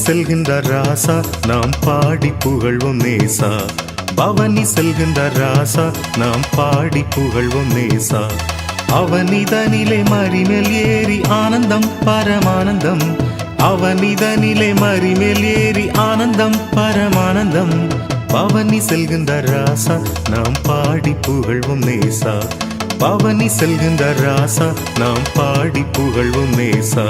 செல்கின்ற ராசா நாம் பாடி புகழ்வோம் நேசா. பவனி செல்கின்ற ராசா நாம் பாடி புகழ்வோம் நேசா. அவனிதனிலே மறிமேல் ஏறி ஆனந்தம் பரமானந்தம். அவனிதனிலே மறிமேல் ஏறி ஆனந்தம் பரமானந்தம். பவனி செல்கின்ற ராசா நாம் பாடி புகழ்வோம் நேசா. பவனி செல்கின்ற ராசா நாம் பாடி புகழ்வோம் நேசா.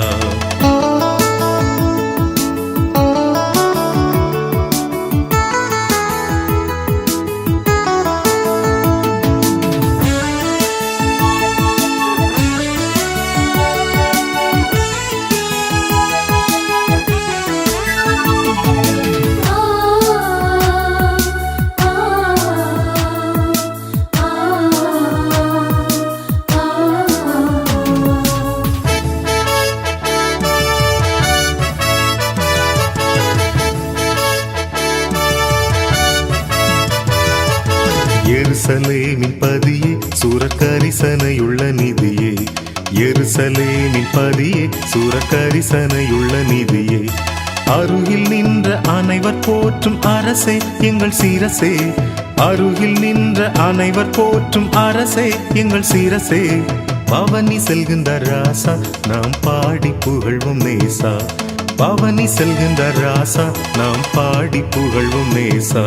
எருசலேமின் பதியே சூரக்கரிசனையுள்ள நிதியே. எருசலேமின் பதியே சூரக்கரிசனையுள்ள நிதியே. அருகில் நின்ற அனைவர் போற்றும் அரசே எங்கள் சீரசே. அருகில் நின்ற அனைவர் போற்றும் அரசே எங்கள் சீரசே. பவனி செல்கின்ற ராசா நாம் பாடி புகழ்வோம் நேசா. பவனி செல்கின்ற ராசா நாம் பாடி புகழ்வோம் நேசா.